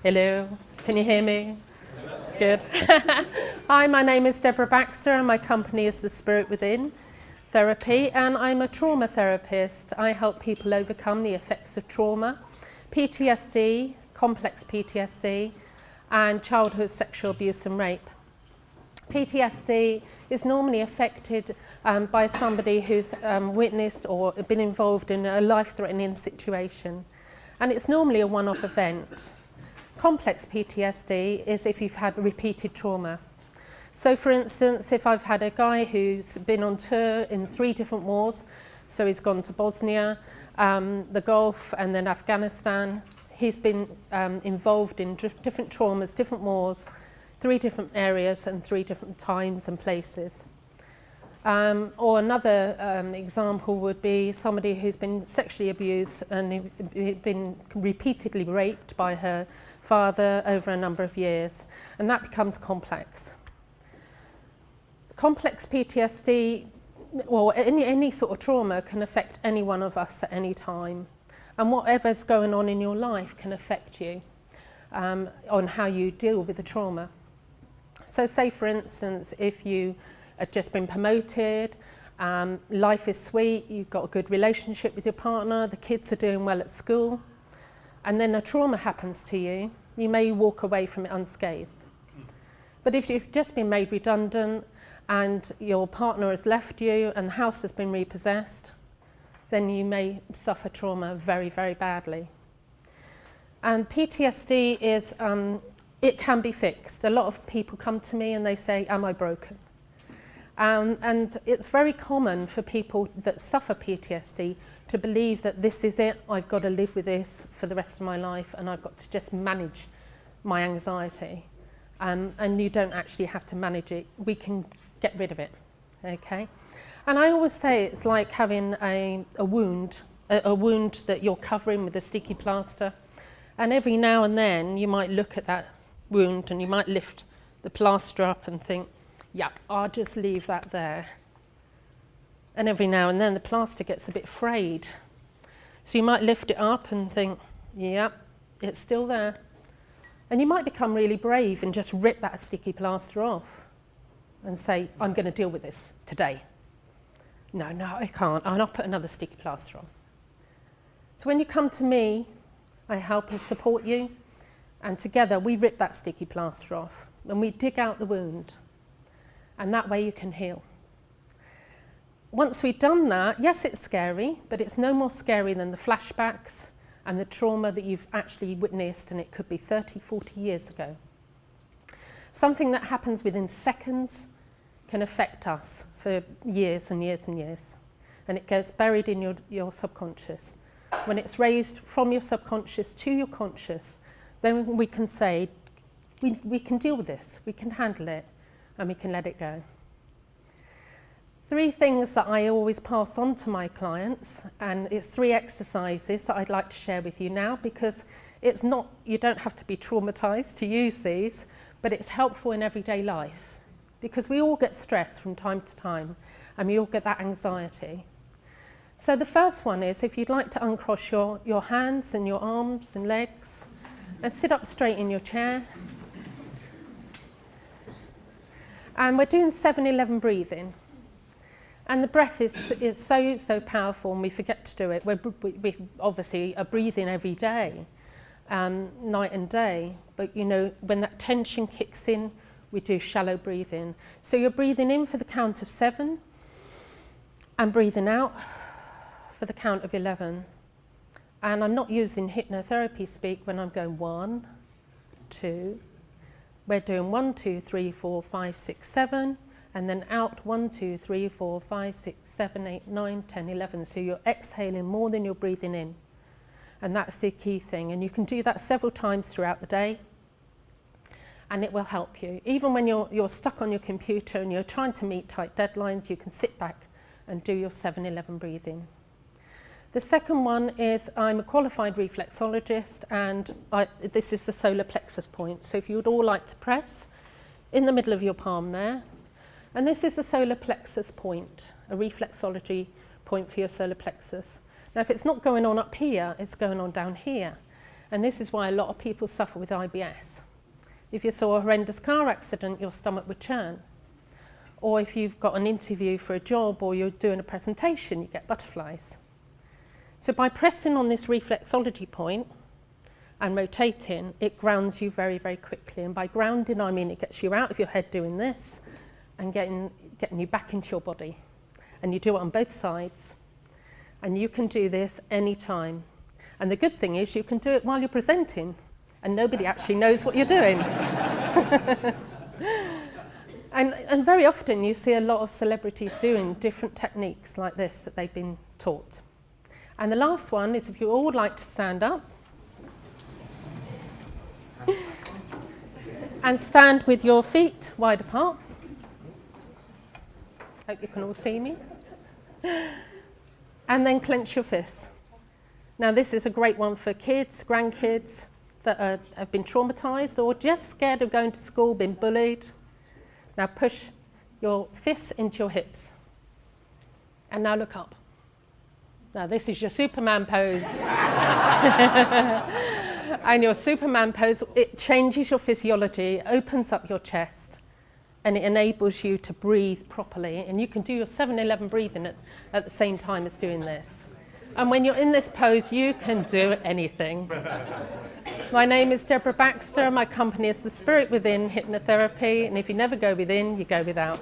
Hello, can you hear me? Good. Hi, my name is Deborah Baxter and my company is The Spirit Within Therapy, and I'm a trauma therapist. I help people overcome the effects of trauma, PTSD, complex PTSD, and childhood sexual abuse and rape. PTSD is normally affected by somebody who's witnessed or been involved in a life-threatening situation, and it's normally a one-off event. Complex PTSD is if you've had repeated trauma. So for instance, if I've had a guy who's been on tour in 3 different wars, so he's gone to Bosnia, the Gulf, and then Afghanistan. He's been involved in different traumas, different wars, 3 different areas and 3 different times and places. Or another example would be somebody who's been sexually abused and been repeatedly raped by her father over a number of years, and that becomes complex. Complex PTSD, or any sort of trauma, can affect any one of us at any time, and whatever's going on in your life can affect you on how you deal with the trauma. So say for instance, if you had just been promoted, life is sweet, you've got a good relationship with your partner, the kids are doing well at school, and then a trauma happens to you, you may walk away from it unscathed. But if you've just been made redundant and your partner has left you and the house has been repossessed, then you may suffer trauma very, very badly. And PTSD is, it can be fixed. A lot of people come to me and they say, am I broken? And it's very common for people that suffer PTSD to believe that this is it, I've got to live with this for the rest of my life and I've got to just manage my anxiety. And you don't actually have to manage it, we can get rid of it, okay? And I always say it's like having a wound that you're covering with a sticky plaster, and every now and then you might look at that wound and you might lift the plaster up and think, yep, I'll just leave that there. And every now and then the plaster gets a bit frayed. So you might lift it up and think, yep, it's still there. And you might become really brave and just rip that sticky plaster off and say, I'm going to deal with this today. No, I can't. I'll put another sticky plaster on. So when you come to me, I help and support you, and together we rip that sticky plaster off and we dig out the wound. And that way you can heal. Once we've done that, yes, it's scary, but it's no more scary than the flashbacks and the trauma that you've actually witnessed, and it could be 30, 40 years ago. Something that happens within seconds can affect us for years and years and years. And it gets buried in your subconscious. When it's raised from your subconscious to your conscious, then we can say, we can deal with this, we can handle it, and we can let it go. 3 things that I always pass on to my clients, and it's 3 exercises that I'd like to share with you now, because it's not, you don't have to be traumatized to use these, but it's helpful in everyday life, because we all get stress from time to time, and we all get that anxiety. So the first one is, if you'd like to uncross your hands and your arms and legs, and sit up straight in your chair. And we're doing 7-11 breathing. And the breath is so powerful, and we forget to do it. We obviously are breathing every day, night and day. But you know, when that tension kicks in, we do shallow breathing. So you're breathing in for the count of 7, and breathing out for the count of 11. And I'm not using hypnotherapy speak when I'm going 1, 2. We're doing 1, 2, 3, 4, 5, 6, 7, and then out 1, 2, 3, 4, 5, 6, 7, 8, 9, 10, 11. So you're exhaling more than you're breathing in. And that's the key thing. And you can do that several times throughout the day, and it will help you. Even when you're stuck on your computer and you're trying to meet tight deadlines, you can sit back and do your 7-11 breathing. The second one is, I'm a qualified reflexologist, and this is the solar plexus point. So if you would all like to press in the middle of your palm there, and this is the solar plexus point, a reflexology point for your solar plexus. Now if it's not going on up here, it's going on down here. And this is why a lot of people suffer with IBS. If you saw a horrendous car accident, your stomach would churn. Or if you've got an interview for a job or you're doing a presentation, you get butterflies. So by pressing on this reflexology point and rotating, it grounds you very, very quickly. And by grounding, I mean it gets you out of your head doing this and getting you back into your body. And you do it on both sides. And you can do this anytime. And the good thing is you can do it while you're presenting and nobody actually knows what you're doing. And very often you see a lot of celebrities doing different techniques like this that they've been taught. And the last one is if you all would like to stand up and stand with your feet wide apart. Hope you can all see me. And then clench your fists. Now this is a great one for kids, grandkids that have been traumatised or just scared of going to school, been bullied. Now push your fists into your hips. And now look up. Now this is your Superman pose. And your Superman pose, it changes your physiology, opens up your chest, and it enables you to breathe properly. And you can do your 7-11 breathing at the same time as doing this. And when you're in this pose, you can do anything. My name is Deborah Baxter. My company is The Spirit Within Hypnotherapy. And if you never go within, you go without.